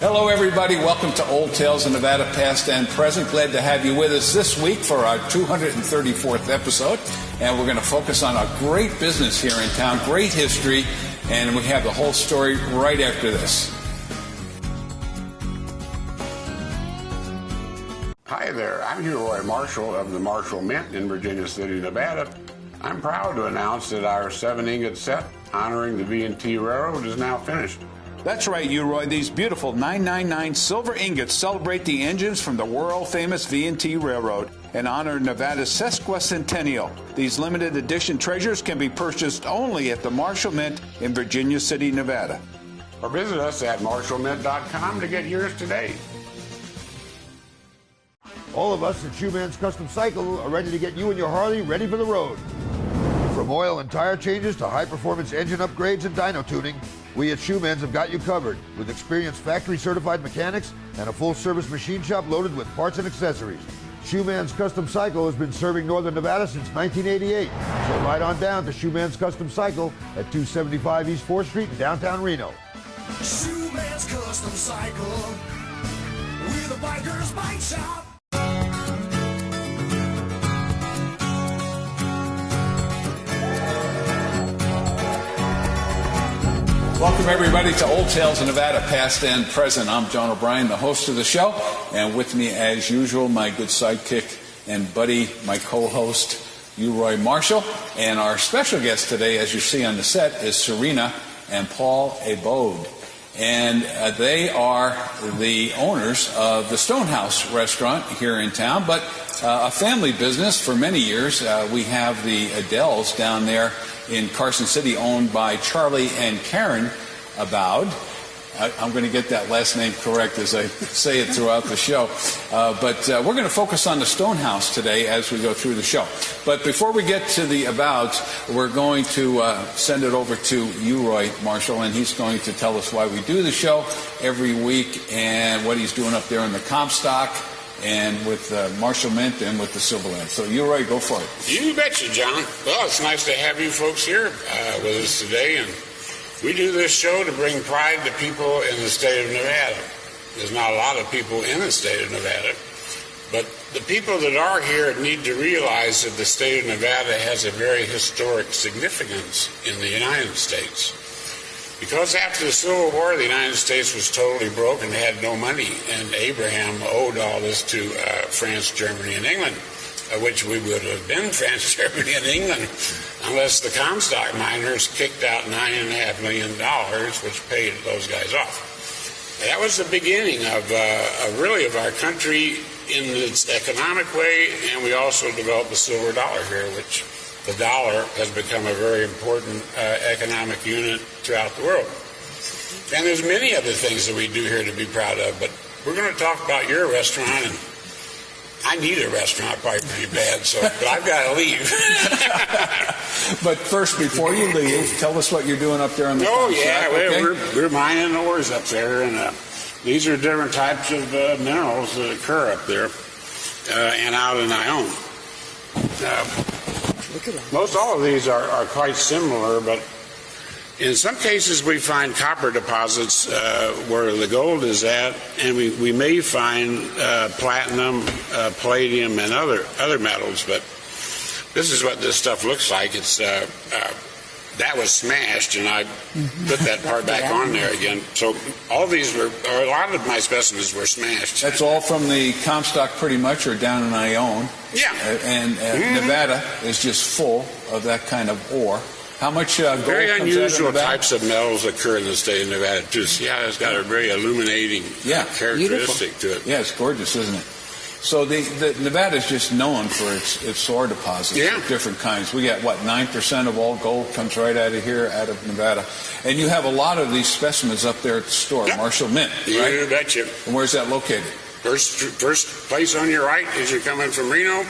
Hello, everybody. Welcome to Old Tales of Nevada, Past and Present. Glad to have you with us this week for our 234th episode. And we're going to focus on a great business here in town, great history, and we have the whole story right after this. Hi there. I'm Roy Marshall of the Marshall Mint in Virginia City, Nevada. I'm proud to announce that our 7-ingot set honoring the V&T Railroad is now finished. That's right, Roy. These beautiful 999 silver ingots celebrate the engines from the world-famous V&T Railroad and honor Nevada's sesquicentennial. These limited edition treasures can be purchased only at the Marshall Mint in Virginia City, Nevada. Or visit us at marshallmint.com to get yours today. All of us at Shoeman's Custom Cycle are ready to get you and your Harley ready for the road. From oil and tire changes to high-performance engine upgrades and dyno tuning, we at Shoeman's have got you covered with experienced factory-certified mechanics and a full-service machine shop loaded with parts and accessories. Shoeman's Custom Cycle has been serving Northern Nevada since 1988. So ride on down to Shoeman's Custom Cycle at 275 East 4th Street in downtown Reno. Shoeman's Custom Cycle, we're the biker's bike shop. Welcome, everybody, to Old Tales of Nevada, Past and Present. I'm John O'Brien, the host of the show, and with me, as usual, my good sidekick and buddy, my co-host, Roy Marshall. And our special guest today, as you see on the set, is Serena and Paul Abode. And they are the owners of the Stonehouse restaurant here in town, but a family business for many years. We have the Adells down there in Carson City, owned by Charlie and Karen Abode. I'm going to get that last name correct as I say it throughout the show. But we're going to focus on the Stonehouse today as we go through the show. But before we get to the Abodes, we're going to send it over to Roy Marshall, and he's going to tell us why we do the show every week and what he's doing up there in the Comstock and with Marshall Mint and with the Silverland. So, Roy, go for it. You betcha, John. Well, it's nice to have you folks here with us today, and we do this show to bring pride to people in the state of Nevada. There's not a lot of people in the state of Nevada, but the people that are here need to realize that the state of Nevada has a very historic significance in the United States. Because after the Civil War, the United States was totally broke and had no money, and Abraham owed all this to France, Germany, and England, which we would have been France, Germany, and England unless the Comstock miners kicked out $9.5 million, which paid those guys off. That was the beginning of really of our country in its economic way, and we also developed the silver dollar here, which the dollar has become a very important economic unit throughout the world. And there's many other things that we do here to be proud of, but we're going to talk about your restaurant, and I need a restaurant probably pretty bad, but I've got to leave. But first, before you leave, tell us what you're doing up there on the we're mining ores up there, and these are different types of minerals that occur up there and out in Ione. Most all of these are quite similar, but in some cases we find copper deposits where the gold is at, and we may find platinum, palladium, and other metals. But this is what this stuff looks like. It's that was smashed, and I put that part back on there again. So all these or a lot of my specimens were smashed. That's all from the Comstock, pretty much, or down in Ione. Yeah. And Nevada is just full of that kind of ore. How much gold very comes unusual out of types of metals occur in the state of Nevada too. See how it's got a very illuminating characteristic to it. Yeah, it's gorgeous, isn't it? So the Nevada is just known for its ore deposits of different kinds. We got, 9% of all gold comes right out of here, out of Nevada. And you have a lot of these specimens up there at the store, Marshall Mint, right? You betcha. And where's that located? First place on your right as you're coming from Reno,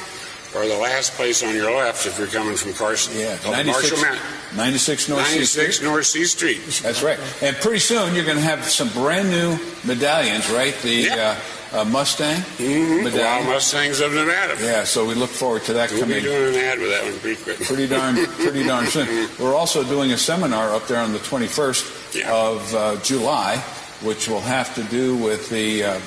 or the last place on your left if you're coming from Carson. Yeah, 96 North C Street. That's right. And pretty soon you're going to have some brand new medallions, right? The Mustang medallion. Wild Mustangs of Nevada. Yeah, so we look forward to that coming. We'll be doing an ad with that one pretty quick. Pretty darn soon. We're also doing a seminar up there on the 21st of July which will have to do with the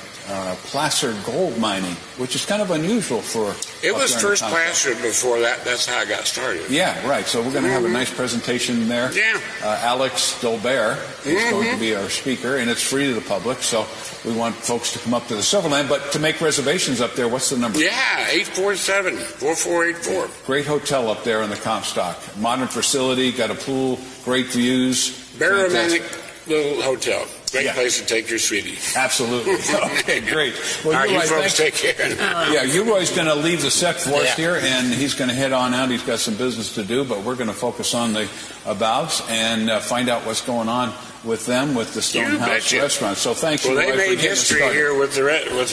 placer gold mining, which is kind of unusual for... It was first plastered before that. That's how I got started. Yeah, right. So we're going to have a nice presentation there. Yeah. Alex Dolbear is going to be our speaker, and it's free to the public, so we want folks to come up to the Silverland. But to make reservations up there, what's the number? Yeah, 847-4484. Great hotel up there in the Comstock. Modern facility, got a pool, great views. Very romantic little hotel. Great place to take your sweetie. Absolutely. Okay, great. Well, all right, you folks thanks. take care. Yeah, Uroy's going to leave the set for us here, and he's going to head on out. He's got some business to do, but we're going to focus on the abouts and find out what's going on with them, with the Stonehouse restaurant. So thanks, Well, Uroy, they made history here with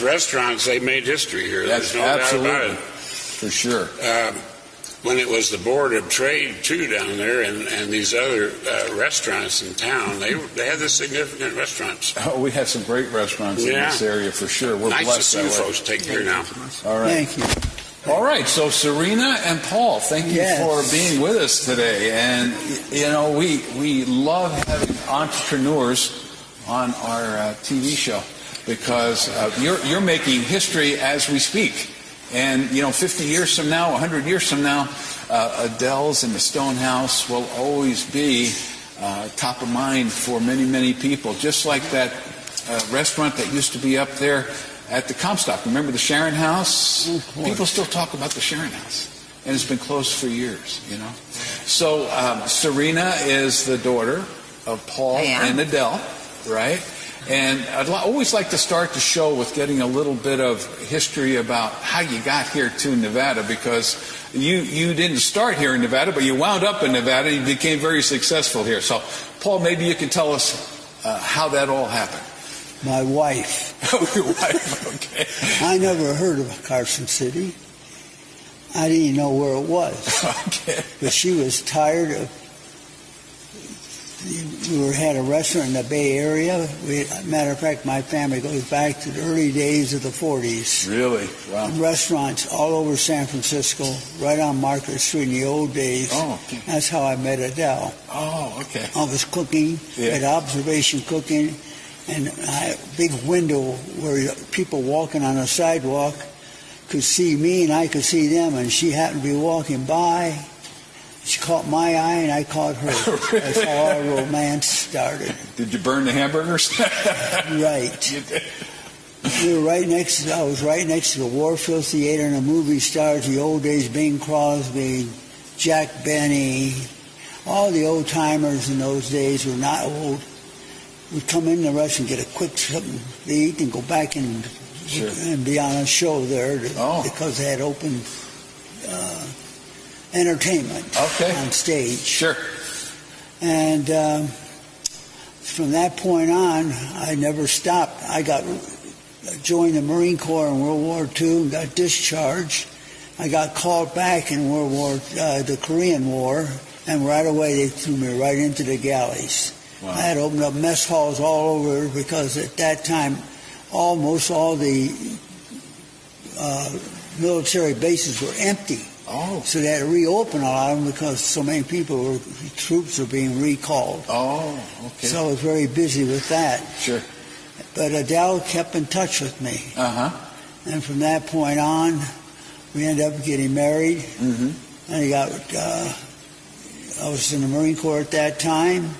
restaurants. They made history here. That's There's no doubt about it. For sure. When it was the Board of Trade, too, down there, and these other restaurants in town, they had the significant restaurants. Oh, we have some great restaurants in this area, for sure. We're nice blessed to see you that way. folks. Take care now. All right. Thank you. All right, so Serena and Paul, thank you for being with us today. And, you know, we love having entrepreneurs on our TV show because you're making history as we speak. And, you know, 50 years from now, 100 years from now, Adele's and the Stonehouse will always be top of mind for many, many people, just like that restaurant that used to be up there at the Comstock. Remember the Sharon House? People still talk about the Sharon House, and it's been closed for years, you know. So Serena is the daughter of Paul and Adele, right? And I'd always like to start the show with getting a little bit of history about how you got here to Nevada, because you didn't start here in Nevada, but you wound up in Nevada and you became very successful here. So, Paul, maybe you can tell us how that all happened. My wife. Your wife, okay. I never heard of Carson City. I didn't even know where it was. Okay. But she was tired of... We had a restaurant in the Bay Area. Matter of fact, my family goes back to the early days of the 40s. Really? Wow. Restaurants all over San Francisco, right on Market Street in the old days. Oh, okay. That's how I met Adele. Oh, okay. I was cooking, at observation cooking, and I had a big window where people walking on the sidewalk could see me and I could see them, and she happened to be walking by. She caught my eye and I caught her. That's how our romance started. Did you burn the hamburgers? Right. You did. I was right next to the Warfield Theater and the movie stars, the old days, Bing Crosby, Jack Benny, all the old timers in those days who were not old. We'd come in the restaurant and get a quick something to eat and go back and be on a show there because they had open entertainment on stage. Sure. And from that point on, I never stopped. I joined the Marine Corps in World War II and got discharged. I got called back in the Korean War, and right away they threw me right into the galleys. Wow. I had opened up mess halls all over because at that time almost all the military bases were empty. Oh. So they had to reopen a lot of them because so many troops were being recalled. Oh, okay. So I was very busy with that. Sure. But Adele kept in touch with me. Uh-huh. And from that point on, we ended up getting married. Mm-hmm. And I was in the Marine Corps at that time.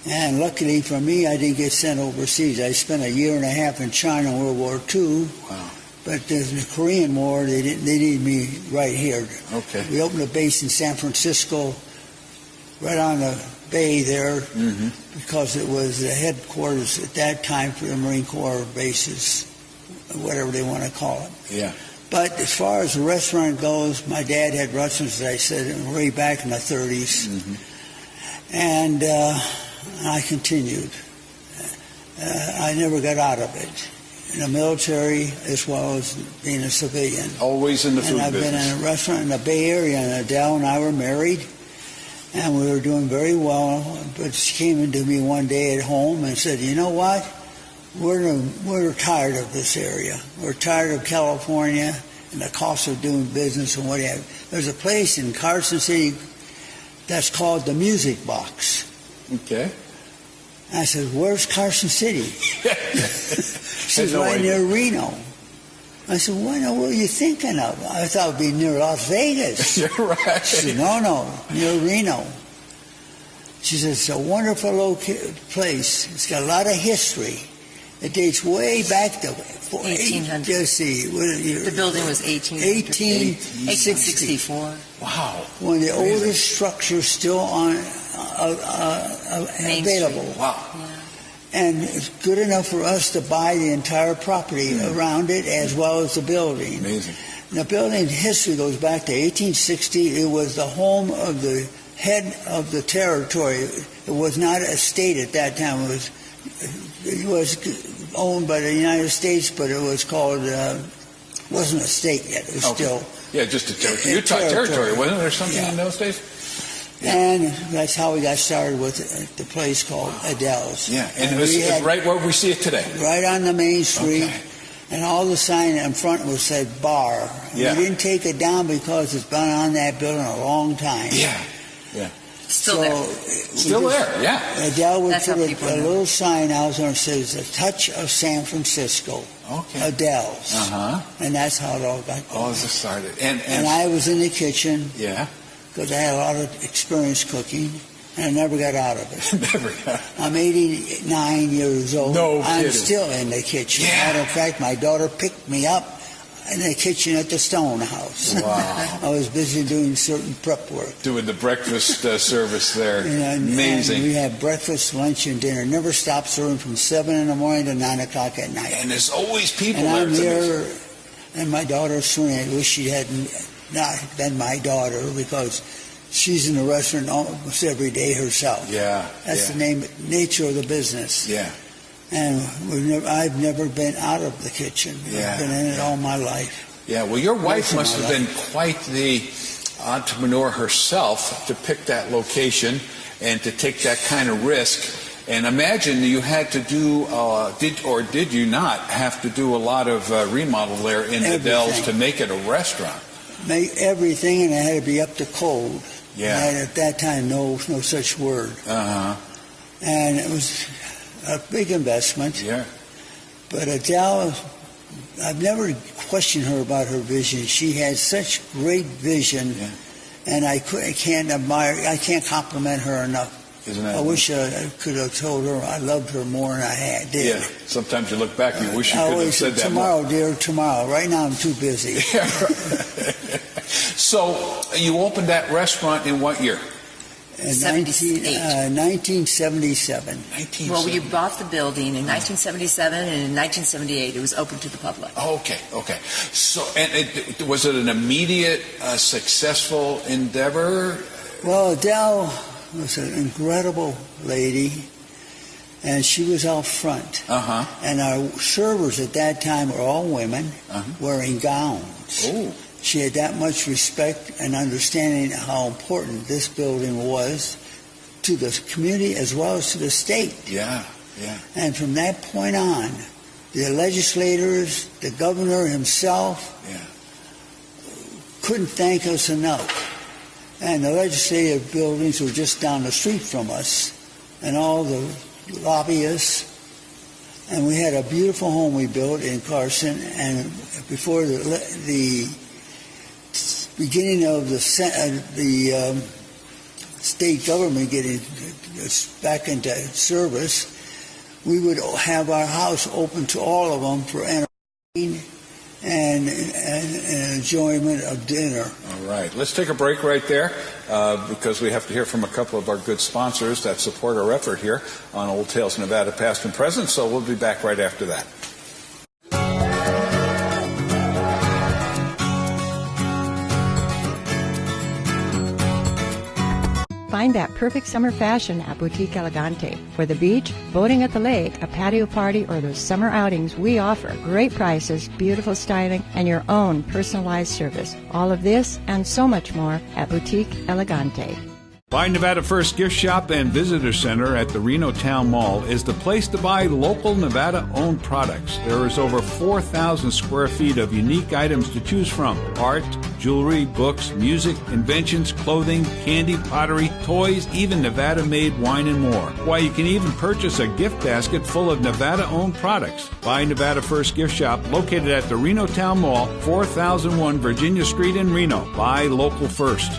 And luckily for me, I didn't get sent overseas. I spent a year and a half in China in World War II. Wow. But in the Korean War, they needed me right here. Okay. We opened a base in San Francisco, right on the bay there, because it was the headquarters at that time for the Marine Corps bases, whatever they want to call it. Yeah. But as far as the restaurant goes, my dad had restaurants, as I said, way back in the 30s. And I continued. I never got out of it. In the military as well as being a civilian. Always in the food business. And I've been in a restaurant in the Bay Area, and Adele and I were married, and we were doing very well. But she came into me one day at home and said, "You know what? We're tired of this area. We're tired of California and the cost of doing business and what have you. There's a place in Carson City that's called the Music Box." Okay. I said, where's Carson City? She said, no right idea. near Reno. I said, what were you thinking of? I thought it would be near Las Vegas. You're right. She said, no, near Reno. She said, it's a wonderful place. It's got a lot of history. It dates way back to 1800. Let's see, what year? The building was 1860. 1864. Wow. One of the oldest structures still on Main available. Street. Wow. Yeah. And it's good enough for us to buy the entire property around it as well as the building. Amazing. And the building history goes back to 1860. It was the home of the head of the territory. It was not a state at that time. It was owned by the United States, but it was called, wasn't a state yet. It was still. Yeah, just a territory. Utah territory, wasn't there something in those days? Yeah. And that's how we got started with the place called Adele's. Yeah, and it was right where we see it today. Right on the main street. Okay. And all the sign in front was said bar. Yeah. We didn't take it down because it's been on that building a long time. Yeah. Still there. Still there, yeah. Adele would That's put how a people know. little sign out there and says, a touch of San Francisco. Okay. Adele's. Uh-huh. And that's how it all got going. Oh, this started. And I was in the kitchen yeah. because I had a lot of experience cooking, and I never got out of it. Never got. I'm 89 years old. No I'm kidding. still in the kitchen. Yeah. Matter of fact, my daughter picked me up in the kitchen at the Stone House. Wow. I was busy doing certain prep work. Doing the breakfast service there. And Amazing. we have breakfast, lunch, and dinner. Never stop serving from 7 in the morning to 9 o'clock at night. And there's always people And there. I'm It's here, amazing. and my daughter, Serena, I wish she hadn't not been my daughter because she's in the restaurant almost every day herself. Yeah. That's the nature of the business. Yeah. And I've never been out of the kitchen. Yeah. I've been in it all my life. Yeah, well, your wife Most of must my have been quite the entrepreneur herself to pick that location and to take that kind of risk. And imagine you had to do, did you not have to do a lot of remodel there in Adele's to make it a restaurant? Make everything, and I had to be up to code. Yeah. I had at that time no such word. Uh-huh. And it was a big investment. Yeah. But Adele, I've never questioned her about her vision. She had such great vision, and I can't compliment her enough. Isn't that I wish I could have told her I loved her more than I did. Yeah. Sometimes you look back and you wish you I could have always said said, that tomorrow, more. dear, tomorrow. Right now I'm too busy. Yeah, right. So you opened that restaurant in what year? In 78. 1977. Well, you bought the building in 1977, and in 1978 it was open to the public. Okay. So, and was it an immediate, successful endeavor? Well, Adele was an incredible lady, and she was out front. Uh-huh. And our servers at that time were all women wearing gowns. Oh. She had that much respect and understanding how important this building was to the community as well as to the state. Yeah. And from that point on, the legislators, the governor himself, couldn't thank us enough. And the legislative buildings were just down the street from us, and all the lobbyists. And we had a beautiful home we built in Carson, and before the beginning of the state government getting back into service, we would have our house open to all of them for entertainment and enjoyment of dinner. All right. Let's take a break right there because we have to hear from a couple of our good sponsors that support our effort here on Old Tales Nevada Past and Present. So we'll be back right after that. Find that perfect summer fashion at Boutique Elegante. For the beach, boating at the lake, a patio party, or those summer outings, we offer great prices, beautiful styling, and your own personalized service. All of this and so much more at Boutique Elegante. Buy Nevada First Gift Shop and Visitor Center at the Reno Town Mall is the place to buy local Nevada-owned products. There is over 4,000 square feet of unique items to choose from. Art, jewelry, books, music, inventions, clothing, candy, pottery, toys, even Nevada-made wine and more. Why, you can even purchase a gift basket full of Nevada-owned products. Buy Nevada First Gift Shop, located at the Reno Town Mall, 4001 Virginia Street in Reno. Buy local first.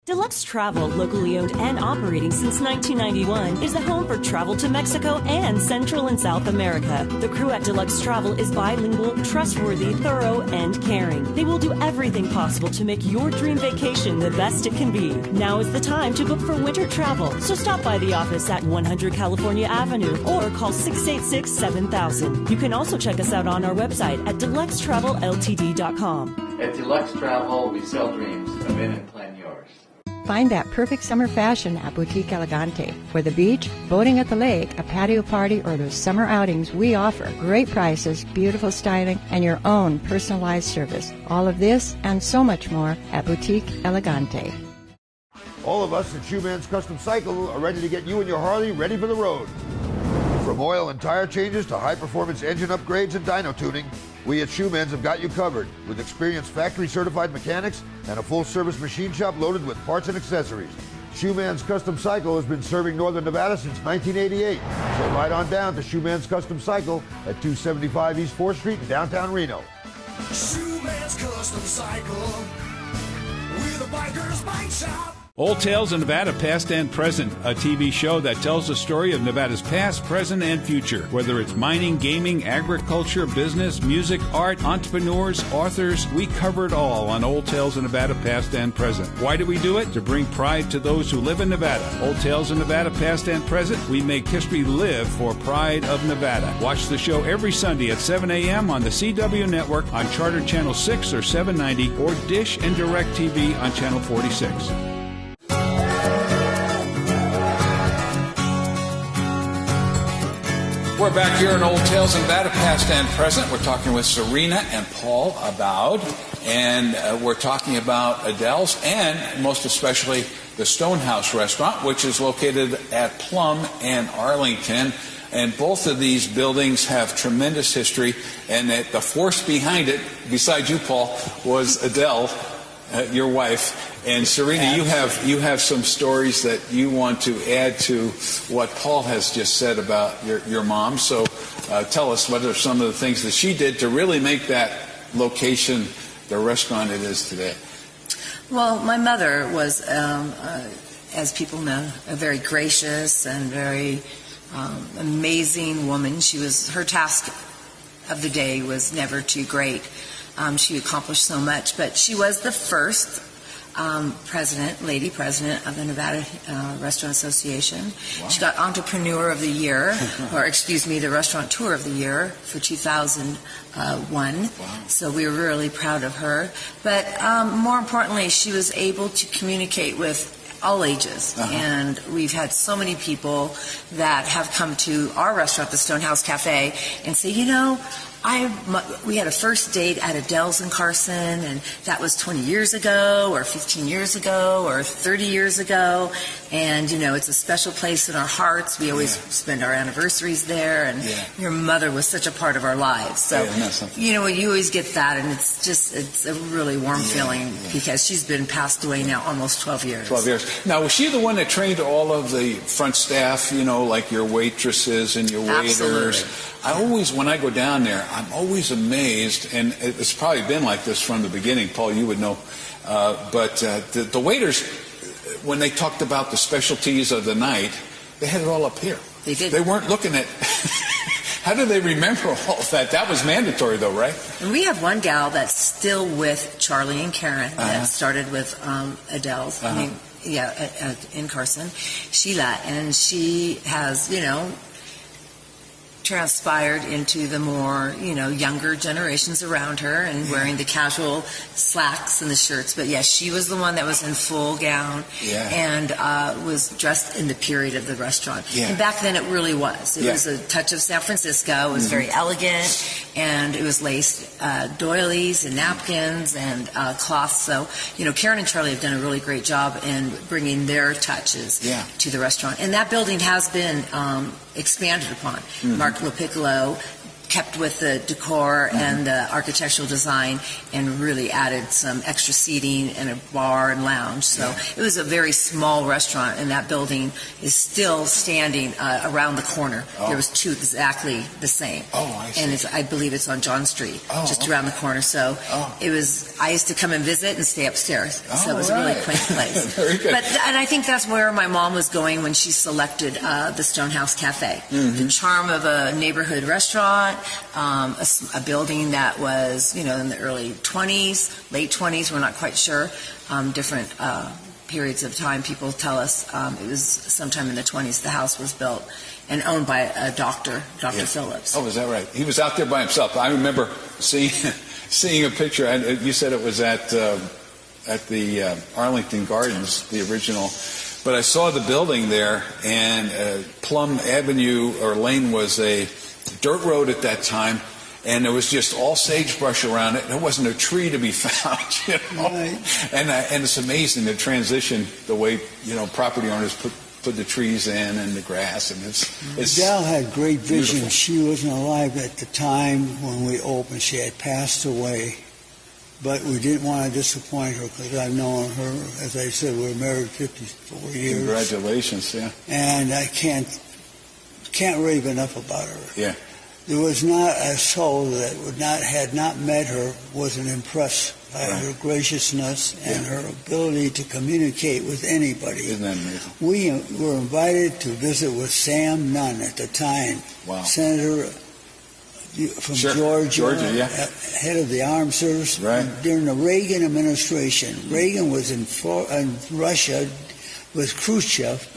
Deluxe Travel, locally owned and operating since 1991, is the home for travel to Mexico and Central and South America. The crew at Deluxe Travel is bilingual, trustworthy, thorough, and caring. They will do everything possible to make your dream vacation the best it can be. Now is the time to book for winter travel, so stop by the office at 100 California Avenue or call 686-7000. You can also check us out on our website at deluxetravelLTD.com. At Deluxe Travel, we sell dreams. Come in and plan yours. Find that perfect summer fashion at Boutique Elegante. For the beach, boating at the lake, a patio party, or those summer outings, we offer great prices, beautiful styling, and your own personalized service. All of this and so much more at Boutique Elegante. All of us at Shoeman's Custom Cycle are ready to get you and your Harley ready for the road. From oil and tire changes to high-performance engine upgrades and dyno tuning, we at Shoeman's have got you covered with experienced factory-certified mechanics and a full-service machine shop loaded with parts and accessories. Shoeman's Custom Cycle has been serving Northern Nevada since 1988. So ride on down to Shoeman's Custom Cycle at 275 East 4th Street in downtown Reno. Shoeman's Custom Cycle with a biker's bike shop. Old Tales of Nevada, Past and Present, a TV show that tells the story of Nevada's past, present, and future. Whether it's mining, gaming, agriculture, business, music, art, entrepreneurs, authors, we cover it all on Old Tales of Nevada, Past and Present. Why do we do it? To bring pride to those who live in Nevada. Old Tales of Nevada, Past and Present, we make history live for pride of Nevada. Watch the show every Sunday at 7 a.m. on the CW Network on Charter Channel 6 or 790 or Dish and Direct TV on Channel 46. We're back here in Old Tales of Nevada, Past and Present. We're talking with Serena and Paul Abowd, and we're talking about Adele's and most especially the Stonehouse Restaurant, which is located at Plum and Arlington. And both of these buildings have tremendous history, and the force behind it, besides you, Paul, was Adele, your wife. And Serena, you have some stories that you want to add to what Paul has just said about your mom. So tell us, what are some of the things that she did to really make that location the restaurant it is today? Well, my mother was, as people know, a very gracious and very amazing woman. Her task of the day was never too great. She accomplished so much, but she was the first lady president of the Nevada Restaurant Association. Wow. She got Entrepreneur of the Year, the Restaurateur of the Year for 2001. Wow. So we were really proud of her. But more importantly, she was able to communicate with all ages. Uh-huh. And we've had so many people that have come to our restaurant, the Stonehouse Cafe, and say, we had a first date at Adele's in Carson, and that was 20 years ago, or 15 years ago, or 30 years ago. And, it's a special place in our hearts. We always spend our anniversaries there, and your mother was such a part of our lives. So, you always get that, and it's a really warm feeling because she's been passed away now almost 12 years. 12 years. Now, was she the one that trained all of the front staff, like your waitresses and your waiters? Absolutely. When I go down there, I'm always amazed, and it's probably been like this from the beginning. Paul, you would know. But the waiters, when they talked about the specialties of the night, they had it all up here. They did. They weren't looking at... How do they remember all of that? That was mandatory, though, right? And we have one gal that's still with Charlie and Karen that started with Adele's. Uh-huh. In Carson, Sheila, and she has, transpired into the more, younger generations around her and wearing the casual slacks and the shirts. But yes, she was the one that was in full gown and was dressed in the period of the restaurant. Yeah. And back then it really was. It was a touch of San Francisco. It was very elegant, and it was laced doilies and napkins and cloths. So, Karen and Charlie have done a really great job in bringing their touches to the restaurant. And that building has been expanded upon. Mark LaPiccolo kept with the decor and the architectural design and really added some extra seating and a bar and lounge. So it was a very small restaurant, and that building is still standing around the corner. There was two exactly the same. I see. And I believe it's on John Street, just around the corner. So it was. I used to come and visit and stay upstairs. So it was a really quaint place. Very good. And I think that's where my mom was going when she selected the Stonehouse Cafe. The charm of a neighborhood restaurant. A building that was, in the early 20s, late 20s, we're not quite sure, different periods of time. People tell us it was sometime in the 20s the house was built and owned by a Dr. Phillips. Oh, is that right? He was out there by himself. I remember seeing a picture, and you said it was at the Arlington Gardens, the original. But I saw the building there, and Plum Avenue or Lane was a dirt road at that time, and there was just all sagebrush around it. There wasn't a tree to be found, Right. And it's amazing the transition, the way property owners put the trees in and the grass, and it's Adele had great vision. beautiful. She wasn't alive at the time when we opened. She had passed away, but we didn't want to disappoint her because I've known her, as I said, we're married 54 years. Congratulations, And I can't rave enough about her. Yeah. There was not a soul that had not met her wasn't impressed by her graciousness and her ability to communicate with anybody. Isn't that amazing? We were invited to visit with Sam Nunn at the time, Senator from Georgia, head of the Armed Service during the Reagan administration. Reagan was in Russia with Khrushchev,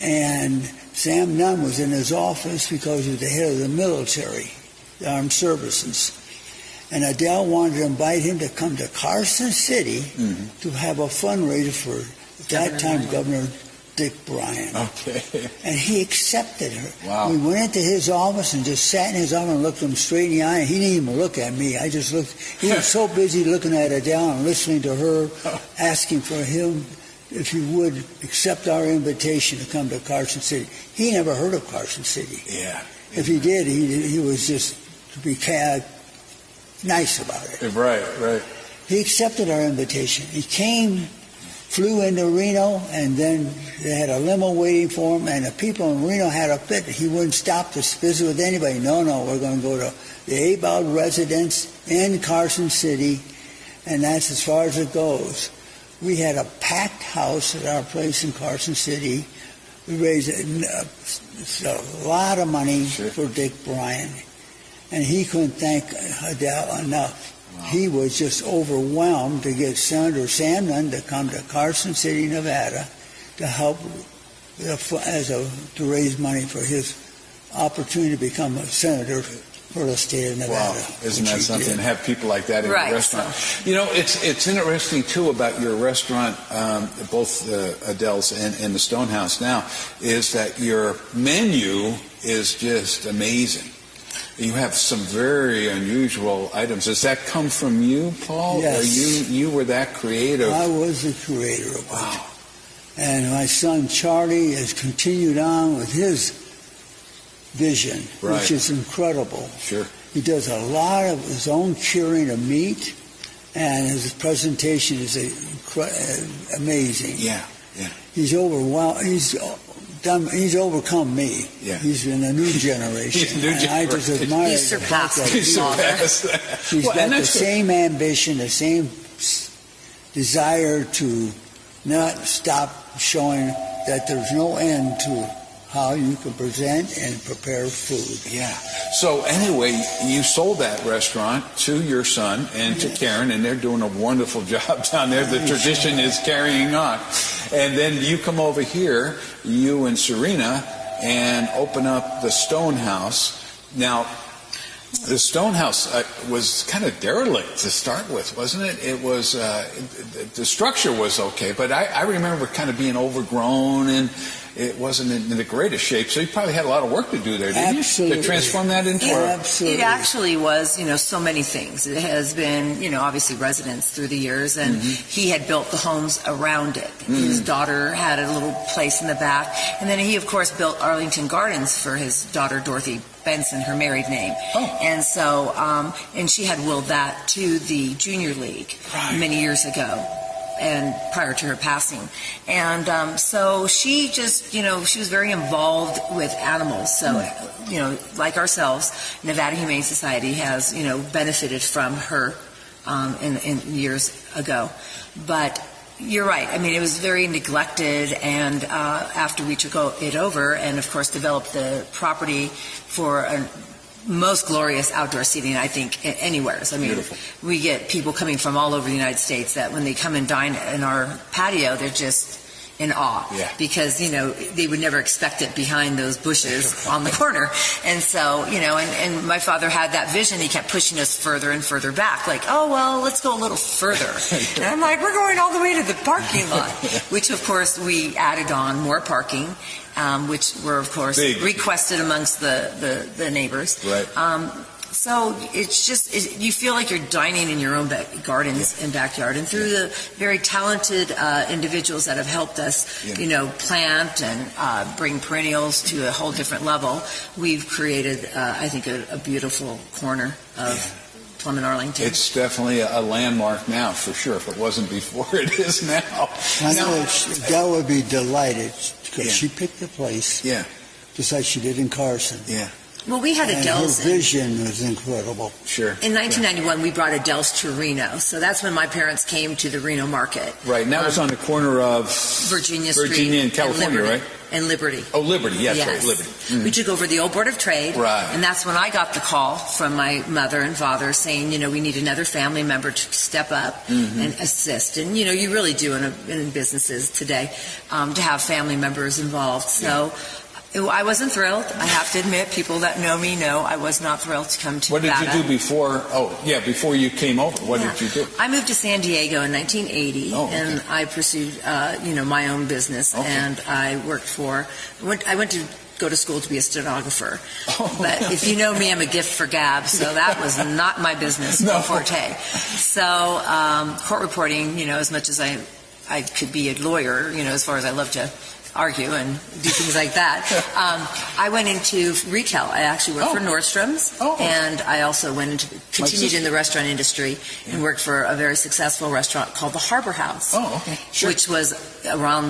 and Sam Nunn was in his office because he was the head of the military, the armed services. And Adele wanted to invite him to come to Carson City to have a fundraiser for, at that time, Governor Dick Bryan. Okay. And he accepted her. Wow. We went into his office and just sat in his office and looked him straight in the eye. He didn't even look at me. I just looked. He was so busy looking at Adele and listening to her, asking for him if he would accept our invitation to come to Carson City. He never heard of Carson City. Yeah. If he did, he was just to be nice about it. Right. He accepted our invitation. He came, flew into Reno, and then they had a limo waiting for him, and the people in Reno had a fit. He wouldn't stop to visit with anybody. No, we're going to go to the Abald residence in Carson City, and that's as far as it goes. We had a packed house at our place in Carson City. We raised a lot of money for Dick Bryan, and he couldn't thank Adele enough. Wow. He was just overwhelmed to get Senator Sam Nunn to come to Carson City, Nevada, to help to raise money for his opportunity to become a senator for the state of Nevada. Wow, isn't that something? Have people like that in a restaurant. It's interesting, too, about your restaurant, both Adele's and the Stonehouse now, is that your menu is just amazing. You have some very unusual items. Does that come from you, Paul? Yes. Or you were that creative? I was the creator of it. And my son Charlie has continued on with his vision, which is incredible. Sure. He does a lot of his own curing of meat, and his presentation is amazing. Yeah. He's overwhelmed. He's overcome me. Yeah. He's in a new generation. I just admire He's surpassed that. He's got the same ambition, the same desire to not stop showing that there's no end to how you can present and prepare food. Yeah. So anyway, you sold that restaurant to your son and to Karen, and they're doing a wonderful job down there. The tradition is carrying on. And then you come over here, you and Serena, and open up the Stonehouse. Now, the stone house was kind of derelict to start with, wasn't it? It was the structure was okay, but I remember kind of being overgrown, and it wasn't in the greatest shape. So you probably had a lot of work to do there, didn't Absolutely. you? To transform that into Absolutely. It actually was, so many things. It has been, obviously residence through the years, and he had built the homes around it. His daughter had a little place in the back, and then he, of course, built Arlington Gardens for his daughter, Dorothy Benson, her married name. Oh. And so, and she had willed that to the Junior League many years ago, and prior to her passing. And so she just, she was very involved with animals. So, like ourselves, Nevada Humane Society has, benefited from her in years ago. But you're right. I mean, it was very neglected, and after we took it over and, of course, developed the property for a most glorious outdoor seating, I think, anywhere. I mean, beautiful. We get people coming from all over the United States that when they come and dine in our patio, they're just in awe. Yeah. Because, they would never expect it behind those bushes on the corner. And so, and my father had that vision. He kept pushing us further and further back, like, oh, well, let's go a little further. And I'm like, we're going all the way to the parking lot, which, of course, we added on more parking, which were, of course, big. Requested amongst the neighbors. Right. So it's just, you feel like you're dining in your own gardens and backyard. And through the very talented individuals that have helped us, plant and bring perennials to a whole different level, we've created, I think, a beautiful corner of Plum and Arlington. It's definitely a landmark now, for sure. If it wasn't before, it is now. I know Dell would be delighted because she picked the place just like she did in Carson. Yeah. Well, we had Adele's. Her vision was incredible. Sure. In 1991, we brought Adele's to Reno. So that's when my parents came to the Reno market. Right. And that was on the corner of Virginia Street and California, and right? And Liberty. Oh, Liberty. Yes, Yes. right. Liberty. Mm-hmm. We took over the old Board of Trade. Right. And that's when I got the call from my mother and father saying, we need another family member to step up and assist. And, you really do in businesses today to have family members involved. So I wasn't thrilled. I have to admit, people that know me know I was not thrilled to come to Nevada. What did you do before? Before you came over, what did you do? I moved to San Diego in 1980, and I pursued, my own business, and I worked I went to go to school to be a stenographer. But if you know me, I'm a gift for gab, so that was not my business forte. So court reporting, as much as I could be a lawyer, as far as I love to argue and do things like that. I went into retail. I actually worked for Nordstrom's, and I also continued in the restaurant industry and worked for a very successful restaurant called the Harbor House, which was on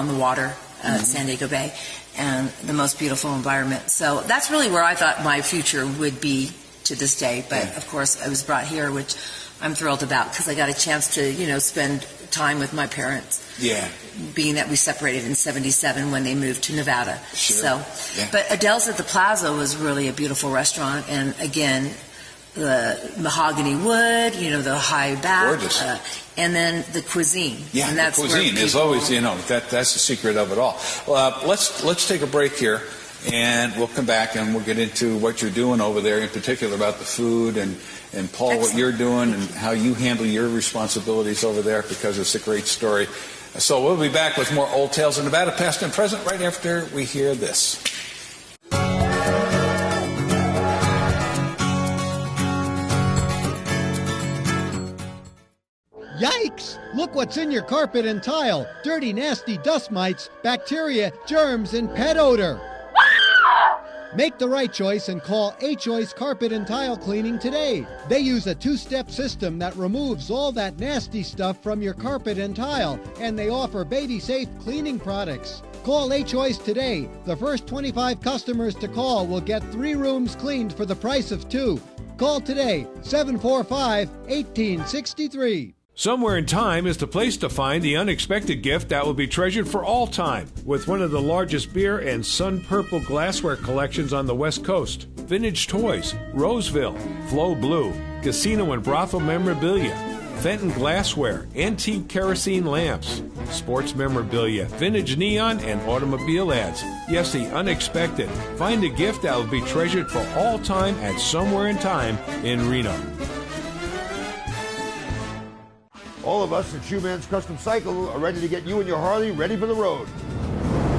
the water, San Diego Bay, and the most beautiful environment. So that's really where I thought my future would be to this day. But of course, I was brought here, which I'm thrilled about because I got a chance to, spend time with my parents. Yeah. Being that we separated in 1977 when they moved to Nevada. Sure. But Adele's at the Plaza was really a beautiful restaurant, and again, the mahogany wood, the high back. Gorgeous. And then the cuisine. Yeah, and that's the cuisine is always, that's the secret of it all. Let's take a break here, and we'll come back and we'll get into what you're doing over there, in particular about the food, and Paul, excellent, what you're doing and how you handle your responsibilities over there, because it's a great story. So we'll be back with more Old Tales of Nevada, past and present, right after we hear this. Yikes! Look what's in your carpet and tile. Dirty, nasty dust mites, bacteria, germs, and pet odor. Make the right choice and call A-Choice Carpet and Tile Cleaning today. They use a two-step system that removes all that nasty stuff from your carpet and tile, and they offer baby-safe cleaning products. Call A-Choice today. The first 25 customers to call will get 3 rooms cleaned for the price of 2. Call today, 745-1863. Somewhere in Time is the place to find the unexpected gift that will be treasured for all time, with one of the largest beer and sun purple glassware collections on the West Coast, vintage toys, Roseville, Flow Blue, casino and brothel memorabilia, Fenton glassware, antique kerosene lamps, sports memorabilia, vintage neon, and automobile ads. Yes, the unexpected. Find a gift that will be treasured for all time at Somewhere in Time in Reno. All of us at Shoeman's Custom Cycle are ready to get you and your Harley ready for the road.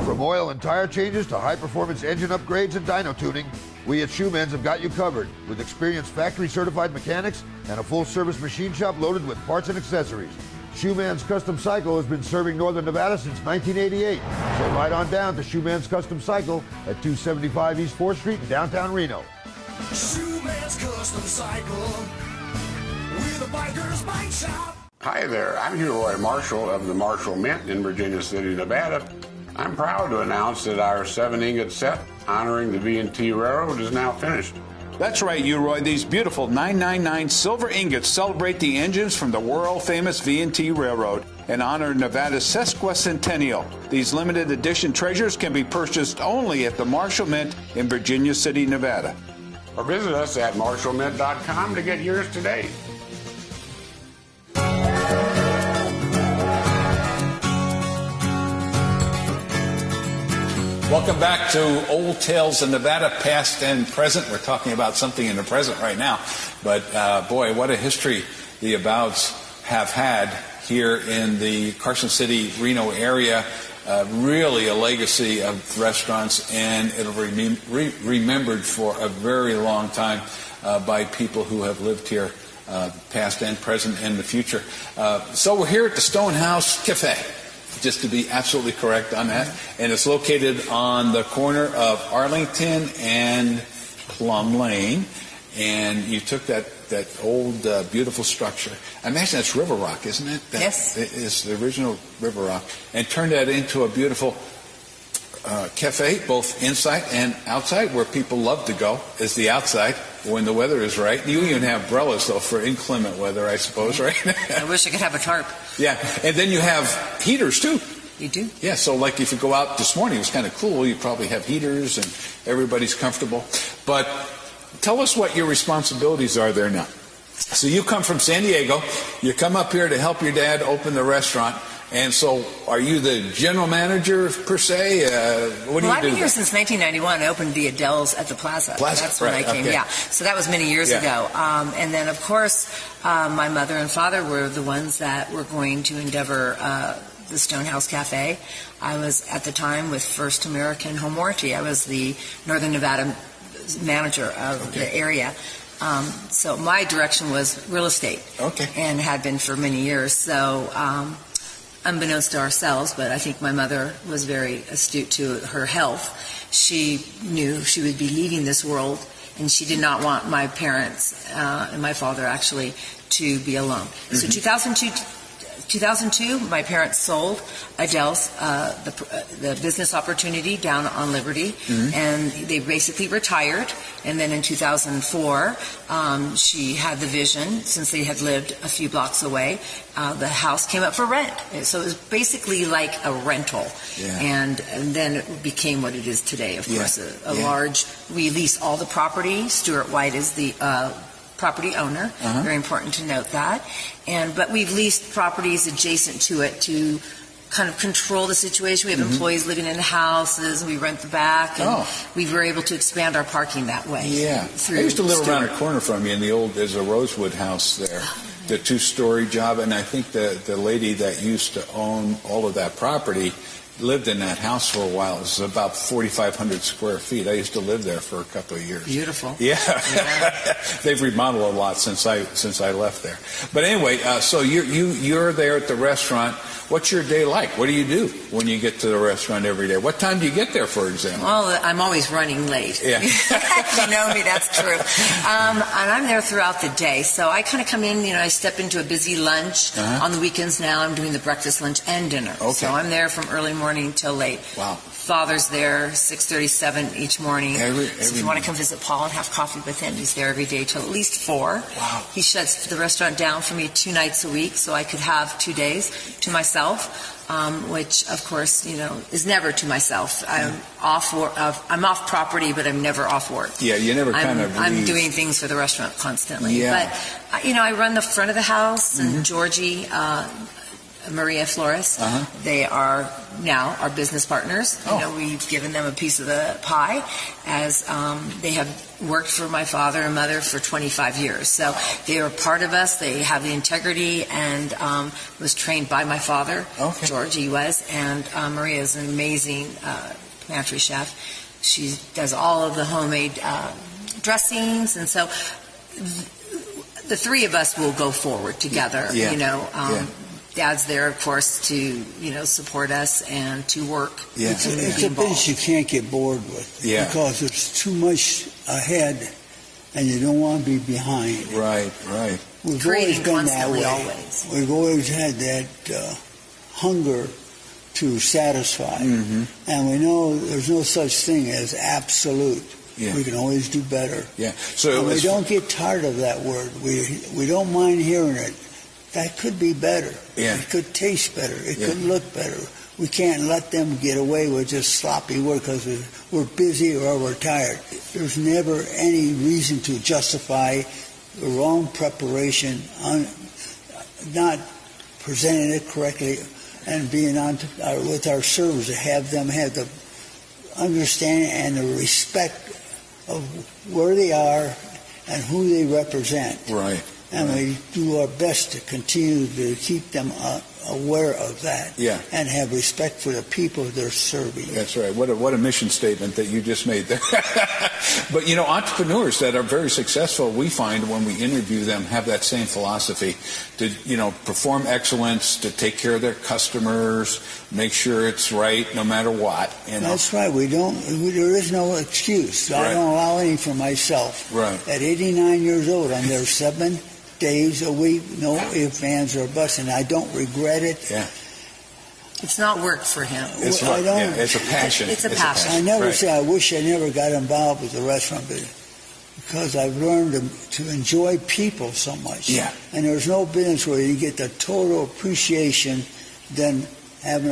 From oil and tire changes to high-performance engine upgrades and dyno tuning, we at Shoeman's have got you covered with experienced factory-certified mechanics and a full-service machine shop loaded with parts and accessories. Shoeman's Custom Cycle has been serving Northern Nevada since 1988. So ride on down to Shoeman's Custom Cycle at 275 East 4th Street in downtown Reno. Shoeman's Custom Cycle with a biker's bike shop. Hi there, I'm Hugh Roy Marshall of the Marshall Mint in Virginia City, Nevada. I'm proud to announce that our 7-ingot set honoring the V&T Railroad is now finished. That's right, Roy. These beautiful 999 silver ingots celebrate the engines from the world-famous V&T Railroad and honor Nevada's sesquicentennial. These limited edition treasures can be purchased only at the Marshall Mint in Virginia City, Nevada. Or visit us at marshallmint.com to get yours today. Welcome back to Old Tales of Nevada, past and present. We're talking about something in the present right now. But, boy, what a history the Abouts have had here in the Carson City, Reno area. Really a legacy of restaurants, and it'll be remembered for a very long time by people who have lived here, past and present and the future. So we're here at the Stonehouse Cafe, just to be absolutely correct on that. And it's located on the corner of Arlington and Plum Lane. And you took that old, beautiful structure. I imagine that's River Rock, isn't it? Yes. It's the original River Rock. And turned that into a beautiful cafe, both inside and outside, where people love to go, is the outside when the weather is right. You even have umbrellas, though, for inclement weather, I suppose, right? I wish I could have a tarp. Yeah, and then you have heaters, too. You do? Yeah, so like if you go out this morning, it was kind of cool. You probably have heaters and everybody's comfortable. But tell us what your responsibilities are there now. So you come from San Diego. You come up here to help your dad open the restaurant. And so are you the general manager, per se? What do you do? I've been here since 1991. I opened the Adele's at the Plaza. That's when I came, okay. yeah. So that was many years ago. And then, of course, my mother and father were the ones that were going to endeavor the Stonehouse Cafe. I was, at the time, with First American Home Warranty. I was the Northern Nevada manager of the area. So my direction was real estate. Okay. And had been for many years. So unbeknownst to ourselves, but I think my mother was very astute to her health. She knew she would be leaving this world, and she did not want my parents and my father actually to be alone. Mm-hmm. So 2002, my parents sold Adele's, the business opportunity down on Liberty, and they basically retired. And then in 2004, she had the vision, since they had lived a few blocks away, the house came up for rent. So it was basically like a rental. Yeah. And then it became what it is today, of course, a large, we lease all the property. Stuart White is the property owner. Very important to note that. But we've leased properties adjacent to it to kind of control the situation. We have employees living in the houses. We rent the back. And we were able to expand our parking that way. Yeah. I used to live around the corner from you in the old, there's a Rosewood house there, the 2-story job. And I think the lady that used to own all of that property lived in that house for a while. It was about 4,500 square feet. I used to live there for a couple of years. Beautiful. Yeah. They've remodeled a lot since I left there. But anyway, so you're there at the restaurant. What's your day like? What do you do when you get to the restaurant every day? What time do you get there, for example? Well, I'm always running late. Yeah. You know me, that's true. And I'm there throughout the day. So I kind of come in, I step into a busy lunch. On the weekends now, I'm doing the breakfast, lunch, and dinner. Okay. So I'm there from early morning till late. Wow. Father's there 6:37 each morning. Every so if you want to come visit Paul and have coffee with him, he's there every day till at least 4. Wow. He shuts the restaurant down for me 2 nights a week, so I could have 2 days to myself. myself. Which, of course, is never to myself. I'm off property, but I'm never off work. Yeah, you never kind of leave. I'm doing things for the restaurant constantly. Yeah. But, I run the front of the house, and Georgie, Maria Flores, they are now our business partners. We've given them a piece of the pie, as they have worked for my father and mother for 25 years. So they are part of us. They have the integrity, and was trained by my father, Georgie was, and Maria is an amazing pantry chef. She does all of the homemade dressings, and so the three of us will go forward together. Dad's there, of course, to support us and to work. Yeah. It's a business you can't get bored with, because there's too much ahead, and you don't want to be behind. Right. We've always been that way. We've always had that hunger to satisfy, and we know there's no such thing as absolute. Yeah. We can always do better. Yeah. So we don't get tired of that word. We don't mind hearing it. That could be better. Yeah. It could taste better. It could look better. We can't let them get away with just sloppy work because we're busy or we're tired. There's never any reason to justify the wrong preparation, not presenting it correctly, and being on with our servers to have them have the understanding and the respect of where they are and who they represent. Right. And we do our best to continue to keep them aware of that, and have respect for the people they're serving. That's right. What a mission statement that you just made there. But entrepreneurs that are very successful, we find when we interview them, have that same philosophy to perform excellence, to take care of their customers, make sure it's right no matter what. That's right. There is no excuse. I don't allow any for myself. Right. At 89 years old, I'm there 7 days a week, no ifs, ands, or buts, and I don't regret it. Yeah. It's not work for him. It's a passion. It's a passion. I never say I wish I never got involved with the restaurant business, because I've learned to enjoy people so much. Yeah. And there's no business where you get the total appreciation than having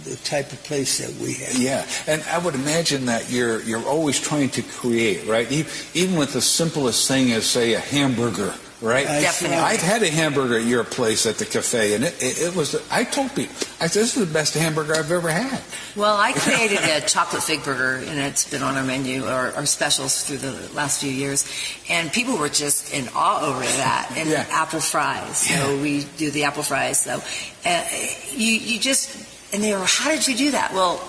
the type of place that we have. Yeah, and I would imagine that you're always trying to create, right? Even with the simplest thing as, say, a hamburger. Right? Definitely. I've had a hamburger at your place at the cafe, and it was, I told people, I said, this is the best hamburger I've ever had. Well, I created a chocolate fig burger, and it's been on our menu, or our specials through the last few years, and people were just in awe over that, and apple fries. So we do the apple fries. So you just... And they were, how did you do that? Well,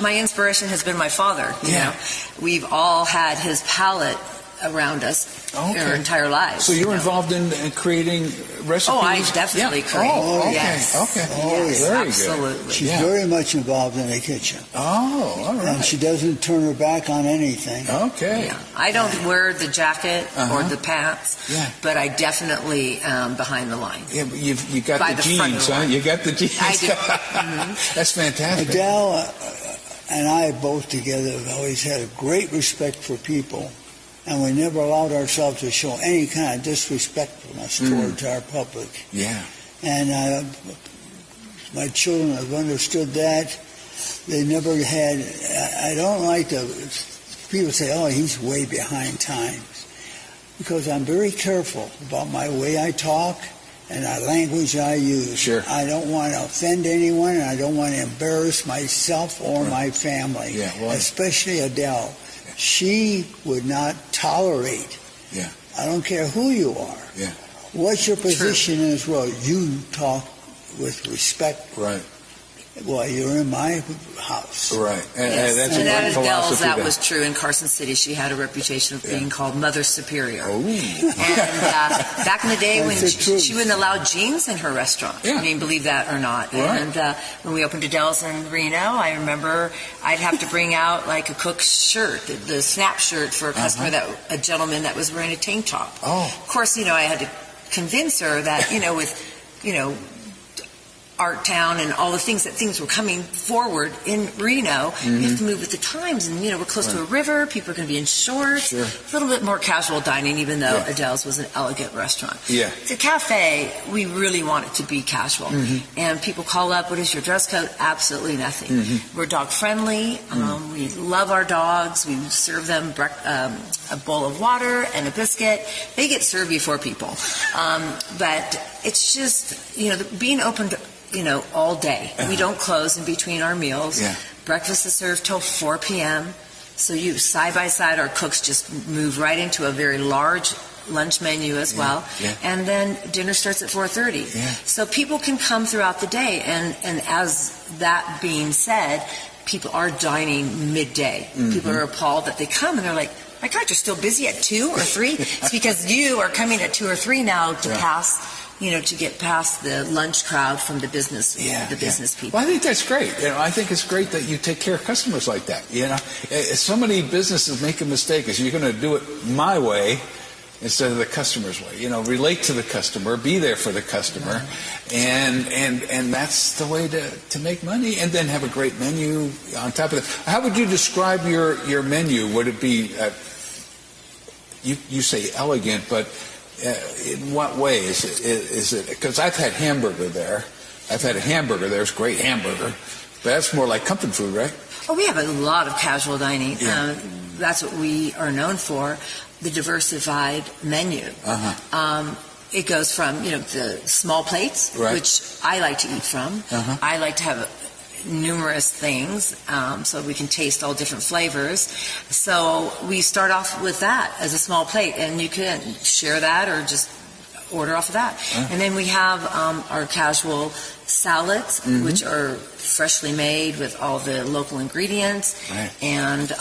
my inspiration has been my father. You know, we've all had his palate around us our entire lives. So you're involved in creating recipes? Oh, I definitely create. Oh, okay. Yes. Okay. Yes, very absolutely. Good. She's very much involved in the kitchen. Oh, all right. And she doesn't turn her back on anything. Okay. Yeah. I don't wear the jacket or the pants, but I definitely behind the line. Yeah, but you got the jeans, huh? You got the jeans. I do. That's fantastic. Adele and I both together have always had a great respect for people, and we never allowed ourselves to show any kind of disrespectfulness towards our public. Yeah. And my children have understood that. They never had... I don't like to... People say, oh, he's way behind times. Because I'm very careful about my way I talk and the language I use. Sure. I don't want to offend anyone, and I don't want to embarrass myself or my family. Yeah, well, especially Adele. She would not tolerate. Yeah. I don't care who you are. Yeah. What's your position in this world? You talk with respect. Right. Well, you're in my house. Right. And that's and a at great Adele's, philosophy. that was true. In Carson City, she had a reputation of being called Mother Superior. Oh. And back in the day when she wouldn't allow jeans in her restaurant. Yeah. I mean, believe that or not. Right. And when we opened Adele's in Reno, I remember I'd have to bring out like a cook's shirt, the snap shirt for a customer, a gentleman that was wearing a tank top. Oh. Of course, I had to convince her that, with, art town and all the things were coming forward in Reno. You have to move with the times, and we're close to a river. People are going to be in shorts. Sure. A little bit more casual dining, even though Adele's was an elegant restaurant. Yeah. The cafe, we really want it to be casual. And people call up, what is your dress code? Absolutely nothing. We're dog friendly. We love our dogs. We serve them a bowl of water and a biscuit. They get served before people. But it's just, being open to, all day. We don't close in between our meals. Breakfast is served till 4 p.m. So side by side, our cooks just move right into a very large lunch menu as well. And then dinner starts at 4:30. So people can come throughout the day. And as that being said, people are dining midday. People are appalled that they come and they're like, my God, you're still busy at 2 or 3? It's because you are coming at 2 or 3 now to pass, to get past the lunch crowd from the business, business people. Well, I think that's great. I think it's great that you take care of customers like that. So many businesses make a mistake is you're going to do it my way instead of the customer's way. Relate to the customer, be there for the customer, and that's the way to make money. And then have a great menu on top of it. How would you describe your menu? Would it be you say elegant, but in what way is it? Because I've had hamburger there. I've had a hamburger there. It's a great hamburger, but that's more like comfort food, right? Oh, we have a lot of casual dining. That's what we are known for. The diversified menu. It goes from the small plates, which I like to eat from. I like to have numerous things so we can taste all different flavors. So we start off with that as a small plate, and you can share that or just order off of that. And then we have our casual salads, which are freshly made with all the local ingredients. And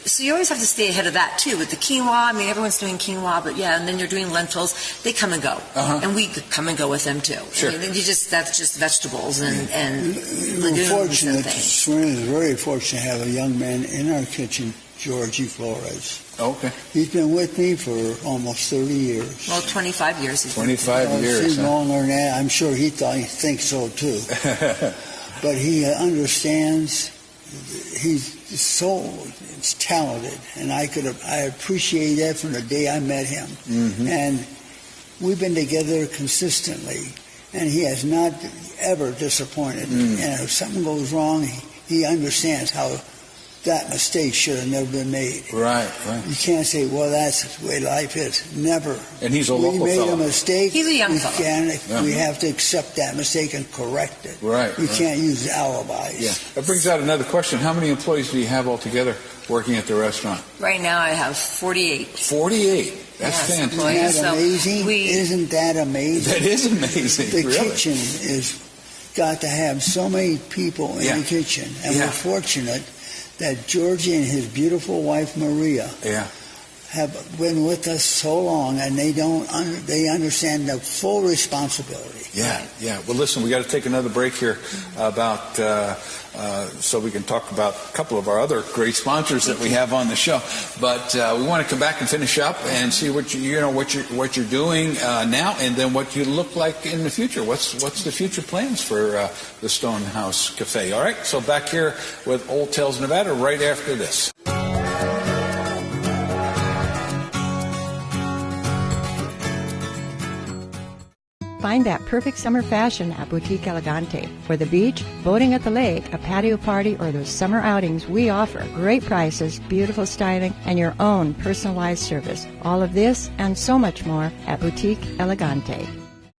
so you always have to stay ahead of that, too, with the quinoa. I mean, everyone's doing quinoa, but and then you're doing lentils. They come and go. And we come and go with them, too. Sure. I mean, that's just vegetables and We're fortunate, Serena's very fortunate to have a young man in our kitchen, Georgie Flores. Okay. He's been with me for almost 30 years. Well, 25 years. 25 years. He's longer than that. I'm sure he thinks so, too. But he understands. He's so talented, and I appreciate that from the day I met him. And we've been together consistently, and he has not ever disappointed. And if something goes wrong, he understands how that mistake should have never been made. Right. You can't say, well, that's the way life is. Never. And he's a local We made fellow. a mistake. He's a young fellow. We have to accept that mistake and correct it. Right. We can't use alibis. Yeah. That brings out another question. How many employees do you have altogether working at the restaurant? Right now I have 48. 48. That's fantastic. Isn't that amazing? Isn't that amazing? That is amazing. The really. kitchen is got to have so many people in the kitchen, and we're fortunate that Georgie and his beautiful wife Maria have been with us so long, and they understand the full responsibility. Yeah. Well, listen, we got to take another break here about so we can talk about a couple of our other great sponsors that we have on the show. But we want to come back and finish up and see what you're doing now, and then what you look like in the future. What's the future plans for the Stonehouse Cafe? All right. So back here with Old Tales Nevada right after this. Find that perfect summer fashion at Boutique Elegante. For the beach, boating at the lake, a patio party, or those summer outings, we offer great prices, beautiful styling, and your own personalized service. All of this and so much more at Boutique Elegante.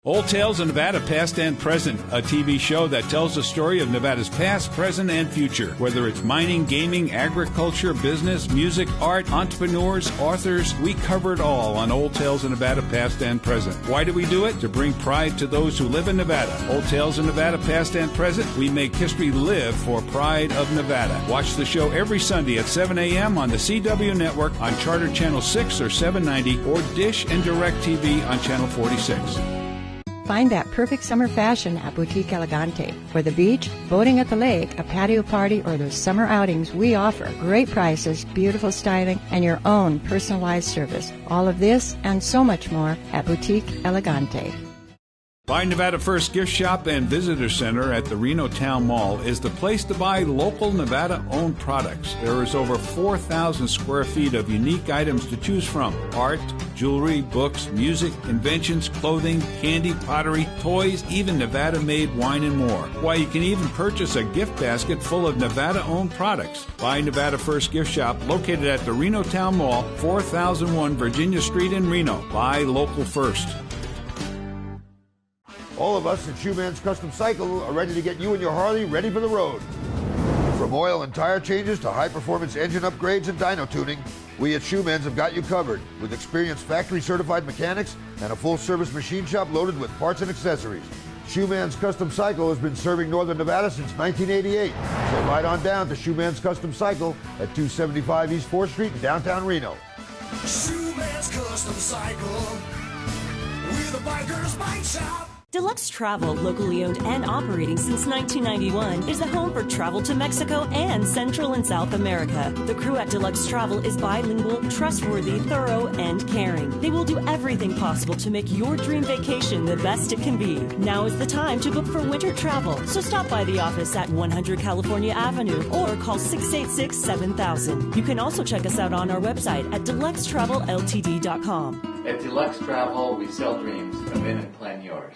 Old Tales of Nevada, Past and Present, a TV show that tells the story of Nevada's past, present, and future. Whether it's mining, gaming, agriculture, business, music, art, entrepreneurs, authors, we cover it all on Old Tales of Nevada, Past and Present. Why do we do it? To bring pride to those who live in Nevada. Old Tales of Nevada, Past and Present, we make history live for pride of Nevada. Watch the show every Sunday at 7 a.m. on the CW Network on Charter Channel 6 or 790, or Dish and Direct TV on Channel 46. Find that perfect summer fashion at Boutique Elegante. For the beach, boating at the lake, a patio party, or those summer outings, we offer great prices, beautiful styling, and your own personalized service. All of this and so much more at Boutique Elegante. Buy Nevada First Gift Shop and Visitor Center at the Reno Town Mall is the place to buy local Nevada-owned products. There is over 4,000 square feet of unique items to choose from. Art, jewelry, books, music, inventions, clothing, candy, pottery, toys, even Nevada-made wine and more. Why, you can even purchase a gift basket full of Nevada-owned products. Buy Nevada First Gift Shop located at the Reno Town Mall, 4001 Virginia Street in Reno. Buy local first. All of us at Shoeman's Custom Cycle are ready to get you and your Harley ready for the road. From oil and tire changes to high-performance engine upgrades and dyno tuning, we at Shoeman's have got you covered with experienced factory-certified mechanics and a full-service machine shop loaded with parts and accessories. Shoeman's Custom Cycle has been serving Northern Nevada since 1988. So ride on down to Shoeman's Custom Cycle at 275 East 4th Street in downtown Reno. Shoeman's Custom Cycle with a biker's bike shop. Deluxe Travel, locally owned and operating since 1991, is the home for travel to Mexico and Central and South America. The crew at Deluxe Travel is bilingual, trustworthy, thorough, and caring. They will do everything possible to make your dream vacation the best it can be. Now is the time to book for winter travel, so stop by the office at 100 California Avenue or call 686-7000. You can also check us out on our website at deluxetravelltd.com. At Deluxe Travel, we sell dreams. Come in and plan yours.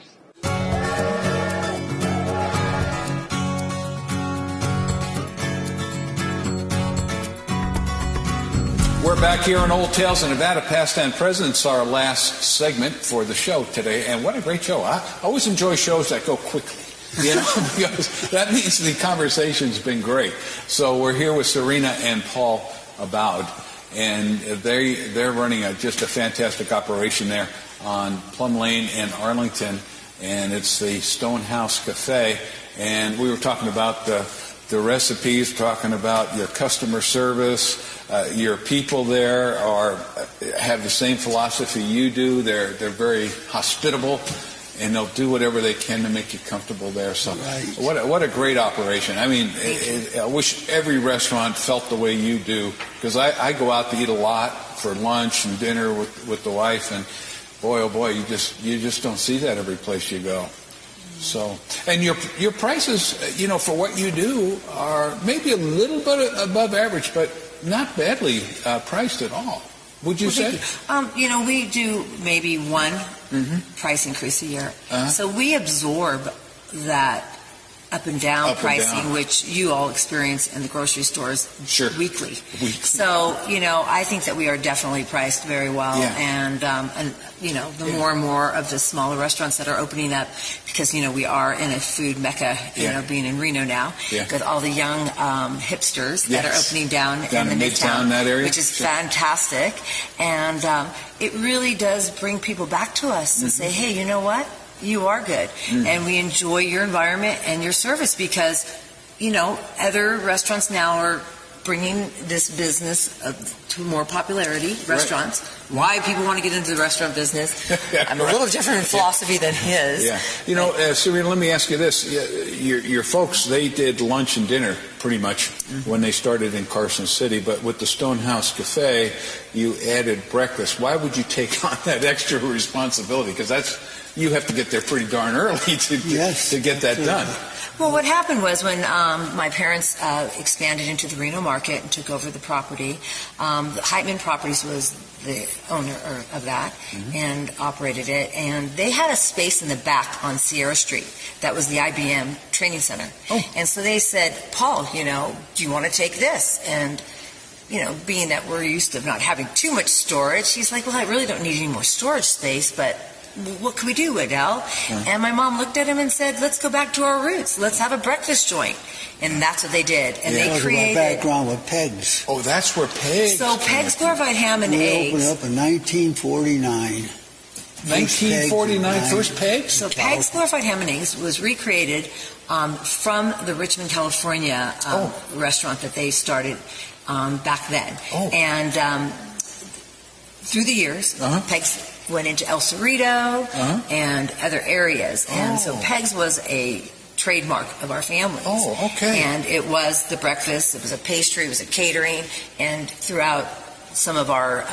We're back here on Old Tales of Nevada, Past and Present. It's our last segment for the show today, and what a great show. I always enjoy shows that go quickly, you know, because that means the conversation's been great. So we're here with Serena and Paul Abowd, and they're running just a fantastic operation there on Plum Lane in Arlington, and it's the Stonehouse Cafe. And we were talking about the recipes, talking about your customer service. Your people there have the same philosophy you do. They're very hospitable, and they'll do whatever they can to make you comfortable there. So right. What a great operation. I mean, I wish every restaurant felt the way you do, because I go out to eat a lot for lunch and dinner with the wife, and boy, oh boy, you just don't see that every place you go. So, and your prices, you know, for what you do are maybe a little bit above average, but not badly priced at all. Would you say? You know, we do maybe one price increase a year. So we absorb that up and down pricing, which you all experience in the grocery stores weekly. So, you know, I think that we are definitely priced very well. Yeah. And you know, the more and more of the smaller restaurants that are opening up, because, you know, we are in a food mecca, you know, being in Reno now, with all the young hipsters that are opening down in the Midtown, that area, which is fantastic. And it really does bring people back to us and say, hey, you know what? You are good. And we enjoy your environment and your service, because, you know, other restaurants now are bringing this business to more popularity, restaurants. Why people want to get into the restaurant business. I'm a little different philosophy than his. Yeah. You know, Serena, let me ask you this. Your folks, they did lunch and dinner pretty much when they started in Carson City, but with the Stonehouse Cafe, you added breakfast. Why would you take on that extra responsibility? Because you have to get there pretty darn early to get that done. Well, what happened was when my parents expanded into the Reno market and took over the property, Heitman Properties was the owner of that and operated it. And they had a space in the back on Sierra Street that was the IBM training center. And so they said, Paul, you know, do you want to take this? And, you know, being that we're used to not having too much storage, he's like, well, I really don't need any more storage space, but what can we do, Adele? And my mom looked at him and said, let's go back to our roots. Let's have a breakfast joint. And that's what they did. And they created... my background with Pegs. Oh, that's where Pegs... So Pegs Glorified Ham and Eggs... We opened up in 1949. 1949, first Pegs? So Pegs Glorified Ham and Eggs was recreated from the Richmond, California restaurant that they started back then. And through the years, Pegs went into El Cerrito and other areas. And so Pegs was a trademark of our family. And it was the breakfast, it was a pastry, it was a catering, and throughout some of our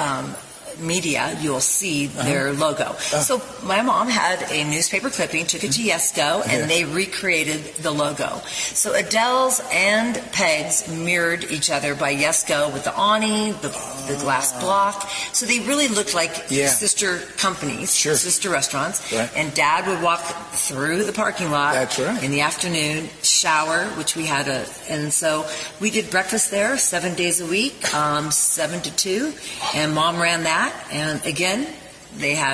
media, you'll see their logo. So my mom had a newspaper clipping, took it to Yesco, and they recreated the logo. So Adele's and Peg's mirrored each other by Yesco with the awning, the glass block. So they really looked like sister companies, sister restaurants. Right. And Dad would walk through the parking lot in the afternoon, shower, which we had and so we did breakfast there 7 days a week, 7 to 2, and Mom ran that. And again,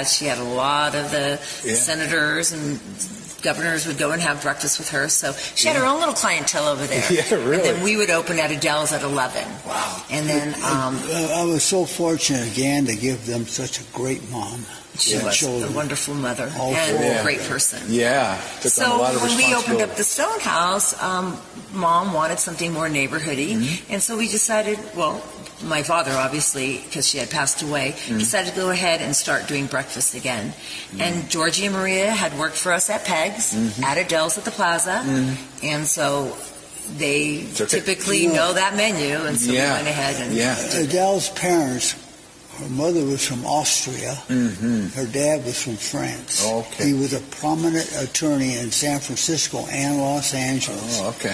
she had a lot of the senators and governors would go and have breakfast with her. So she had her own little clientele over there. Yeah, really. And then we would open at Adele's at 11. Wow. And then I was so fortunate again to give them such a great mom. She was a wonderful mother and a great person. Yeah. So when we opened up the Stone House, Mom wanted something more neighborhoody, and so we decided, well, my father, obviously, because she had passed away, decided to go ahead and start doing breakfast again. And Georgie and Maria had worked for us at Peg's, at Adele's at the Plaza, and so they typically know that menu, and so we went ahead and Adele's parents, her mother was from Austria, her dad was from France. Okay. He was a prominent attorney in San Francisco and Los Angeles. Oh, okay.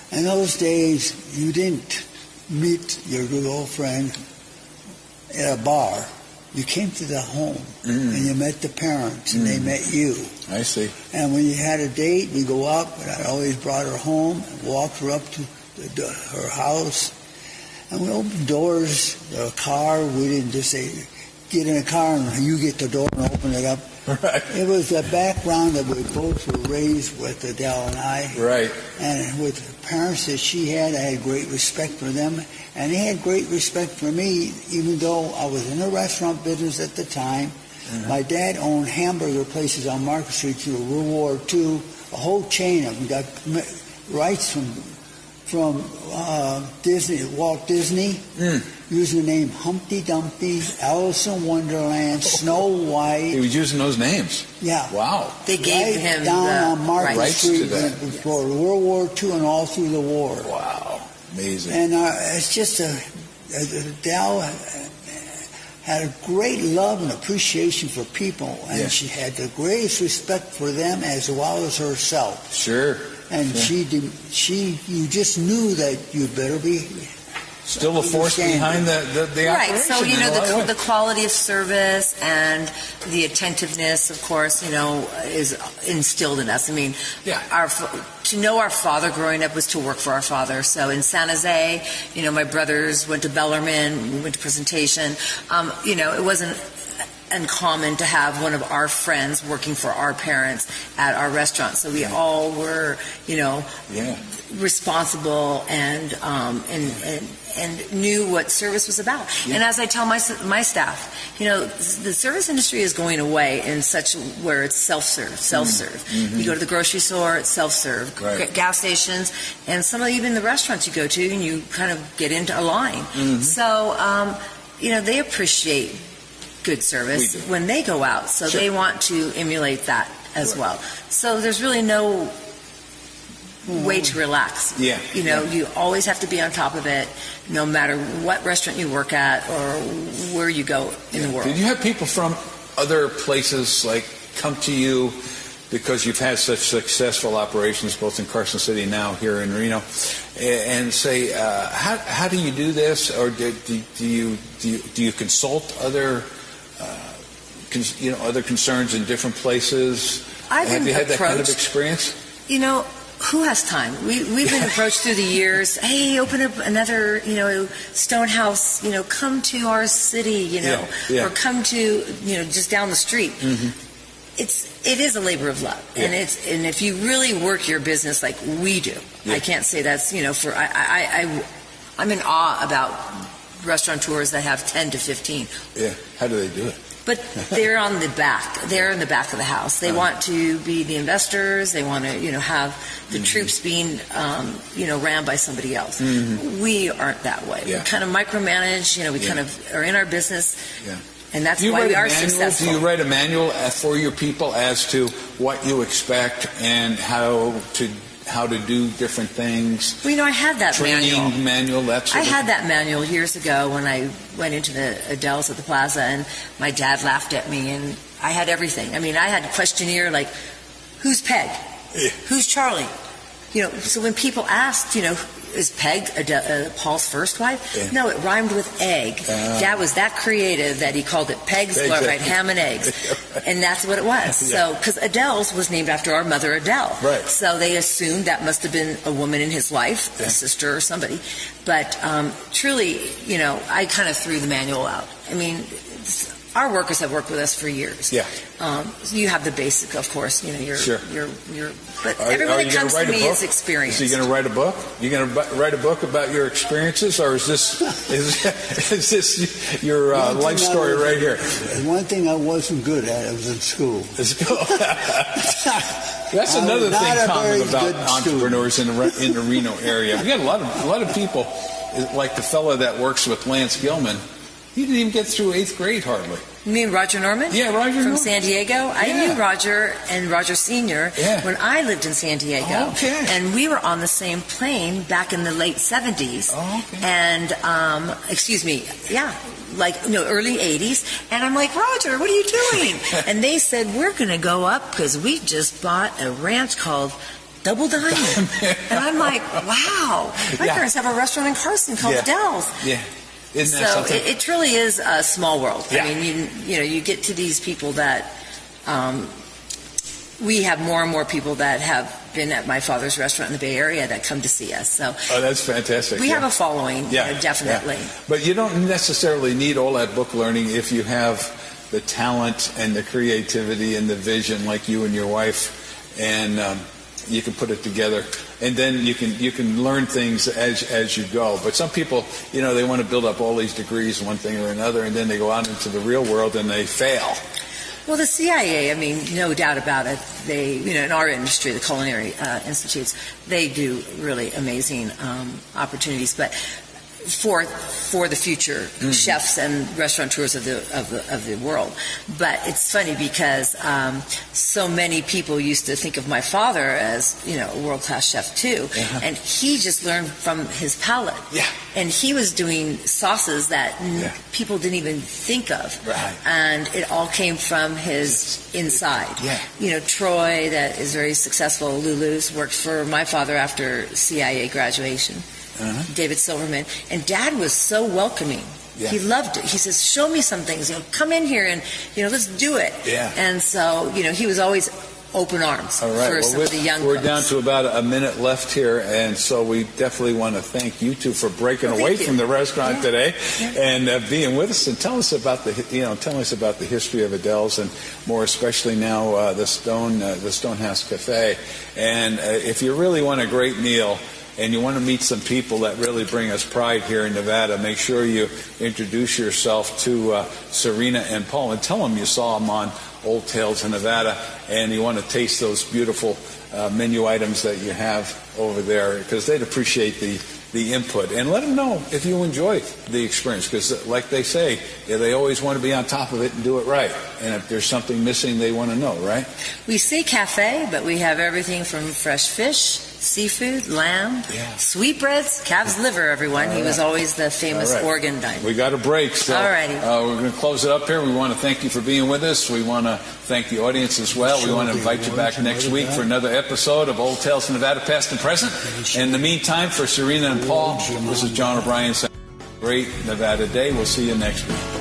In those days, you didn't meet your good old friend at a bar. You came to the home, and you met the parents, and they met you. I see. And when you had a date, we go up, and I always brought her home and walked her up to her house. And we opened doors, the car. We didn't just say, get in a car and you get the door and open it up. Right. It was the background that we both were raised with, Adele and I. Right. And with the parents that she had, I had great respect for them. And they had great respect for me, even though I was in the restaurant business at the time. My dad owned hamburger places on Market Street through World War II, a whole chain of them. Got rights from Disney, Walt Disney, using the name Humpty Dumpty, Alice in Wonderland, Snow White. He was using those names. Yeah. Wow. They gave him down on Market Street for World War II and all through the war. Wow. Amazing. And it's just Adele had a great love and appreciation for people, and she had the greatest respect for them as well as herself. Sure. And you just knew that you'd better be still a force behind the operation. Right. So the quality of service and the attentiveness, of course, is instilled in us. I mean, to know our father growing up was to work for our father. So in San Jose, my brothers went to Bellarmine, we went to Presentation. It wasn't uncommon to have one of our friends working for our parents at our restaurant. So we all were, responsible and knew what service was about. And as I tell my staff, the service industry is going away in such where it's self-serve. You go to the grocery store, it's self-serve. Gas stations, and even the restaurants you go to, and you kind of get into a line. So, they appreciate good service when they go out, so they want to emulate that as well. So there's really no way to relax. You always have to be on top of it, no matter what restaurant you work at or where you go in the world. Did you have people from other places come to you because you've had such successful operations both in Carson City and now here in Reno, and say, how do you do this, or do you consult other other concerns in different places? Have you had that kind of experience? Who has time? We've been approached through the years. Hey, open up another, Stone House. Come to our city. Or come to, just down the street. It is a labor of love, and if you really work your business like we do, I can't say that's I'm in awe about restaurateurs that have 10 to 15. Yeah, how do they do it? But they're on the back. They're in the back of the house. They want to be the investors. They want to, have the troops being, ran by somebody else. We aren't that way. We kind of micromanage. We kind of are in our business. And that's why we are successful. Do you write a manual for your people as to what you expect and how to how to do different things? Well, I had that training manual. That sort I of had that manual years ago when I went into the Adele's at the Plaza, and my dad laughed at me, and I had everything. I had a questionnaire like, who's Peg? Yeah. Who's Charlie? So when people asked, is Peg Paul's first wife? Yeah. No, it rhymed with egg. Dad was that creative that he called it Peg's Glorified Ham and Eggs. And that's what it was. Yeah. So, because Adele's was named after our mother Adele. Right. So they assumed that must have been a woman in his life, a sister or somebody. But truly, I kind of threw the manual out. Our workers have worked with us for years. Yeah. You have the basic, of course. Sure. But everyone that comes to me is experienced. So you going to write a book? You going to write a book about your experiences, or is this your life story right here? One thing I wasn't good at was in school. That's another thing common about entrepreneurs in the Reno area. We got a lot of people, like the fellow that works with Lance Gilman. He didn't even get through 8th grade hardly. You mean Roger Norman? Yeah, Roger From Norman. San Diego? I knew Roger and Roger Sr. when I lived in San Diego. Okay. And we were on the same plane back in the late 70s. Oh, okay. And, early 80s. And I'm like, Roger, what are you doing? And they said, we're going to go up because we just bought a ranch called Double Diamond. And I'm like, wow. My parents have a restaurant in Carson called Adele's. Yeah. Isn't that So something? it truly is a small world. Yeah. You get to these people that we have more and more people that have been at my father's restaurant in the Bay Area that come to see us. So that's fantastic. We have a following, definitely. Yeah. But you don't necessarily need all that book learning if you have the talent and the creativity and the vision, like you and your wife, and you can put it together. And then you can learn things as you go. But some people, they want to build up all these degrees, one thing or another, and then they go out into the real world and they fail. Well, the CIA, no doubt about it. They, in our industry, the culinary institutes, they do really amazing opportunities. But for the future chefs and restaurateurs of the world. But it's funny because so many people used to think of my father as a world-class chef too, and he just learned from his palate. Yeah. And he was doing sauces that people didn't even think of. Right. And it all came from his inside. Yeah. Troy, that is very successful, Lulu's, worked for my father after CIA graduation. David Silverman, and Dad was so welcoming. Yeah. He loved it. He says, "Show me some things. Come in here and let's do it." Yeah. And so he was always open arms for some of the young. We're folks. down to about a minute left here, and so we definitely want to thank you two for breaking away from the restaurant today and being with us and tell us about the history of Adele's, and more especially now the Stonehouse Cafe. And if you really want a great meal, and you want to meet some people that really bring us pride here in Nevada, make sure you introduce yourself to Serena and Paul and tell them you saw them on Old Tales in Nevada, and you want to taste those beautiful menu items that you have over there, because they'd appreciate the input. And let them know if you enjoy the experience, because like they say, they always want to be on top of it and do it right. And if there's something missing, they want to know, right? We say cafe, but we have everything from fresh fish, seafood, lamb, sweetbreads, calf's liver, everyone. He was always the famous organ diner. We got a break, so Alrighty. We're going to close it up here. We want to thank you for being with us. We want to thank the audience as well. We want to invite you back next week for another episode of Old Tales in Nevada, Past and Present. In the meantime, for Serena and Paul, this is John O'Brien saying, great Nevada day. We'll see you next week.